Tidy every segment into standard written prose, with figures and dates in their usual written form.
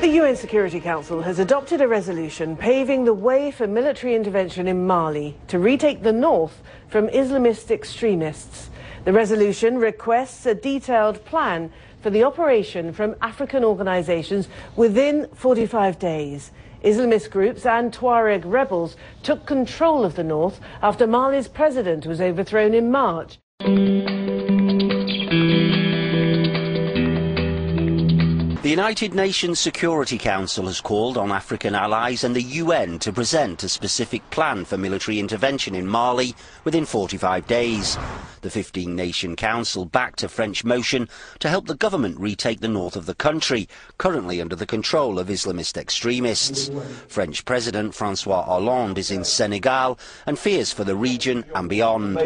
The UN Security Council has adopted a resolution paving the way for military intervention in Mali to retake the north from Islamist extremists. The resolution requests a detailed plan for the operation from African organizations within 45 days. Islamist groups and Tuareg rebels took control of the north after Mali's president was overthrown in March. The United Nations Security Council has called on African allies and the UN to present a specific plan for military intervention in Mali within 45 days. The 15-nation council backed a French motion to help the government retake the north of the country, currently under the control of Islamist extremists. French President François Hollande is in Senegal and fears for the region and beyond.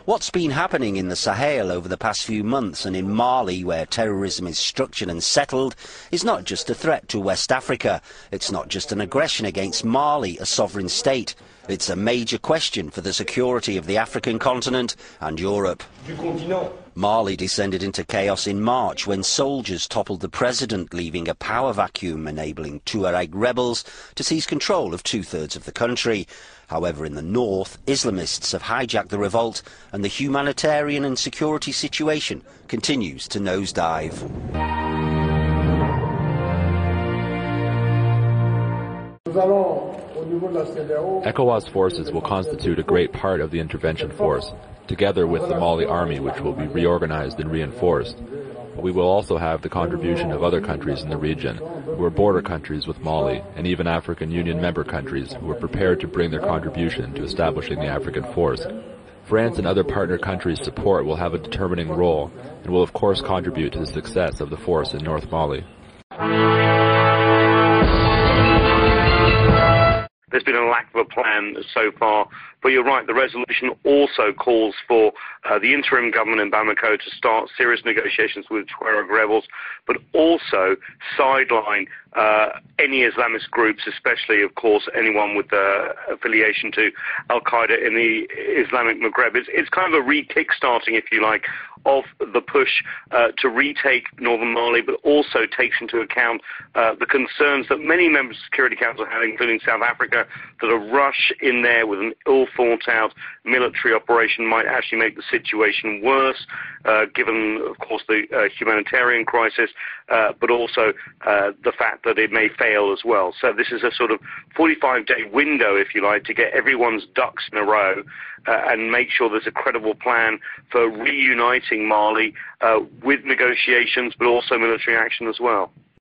What's been happening in the Sahel over the past few months and in Mali, where terrorism is structured and settled, is not just a threat to West Africa. It's not just an aggression against Mali, a sovereign state. It's a major question for the security of the African continent and Europe. Mali descended into chaos in March when soldiers toppled the president, leaving a power vacuum enabling Tuareg rebels to seize control of two-thirds of the country. However, in the north, Islamists have hijacked the revolt and the humanitarian and security situation continues to nosedive. ECOWAS forces will constitute a great part of the intervention force, together with the Mali army, which will be reorganized and reinforced. But we will also have the contribution of other countries in the region, who are border countries with Mali, and even African Union member countries who are prepared to bring their contribution to establishing the African force. France and other partner countries' support will have a determining role, and will of course contribute to the success of the force in North Mali. There's been a lack of a plan so far, but you're right, the resolution also calls for the interim government in Bamako to start serious negotiations with Tuareg rebels, but also sideline any Islamist groups, especially, of course, anyone with affiliation to Al-Qaeda in the Islamic Maghreb. It's kind of a re-kick-starting, if you like, of the push to retake northern Mali, but also takes into account the concerns that many members of the Security Council have, including South Africa, that a rush in there with an ill-thought-out military operation might actually make the situation worse, given, of course, the humanitarian crisis, but also the fact that it may fail as well. So this is a sort of 45-day window, if you like, to get everyone's ducks in a row and make sure there's a credible plan for reuniting Mali with negotiations, but also military action as well.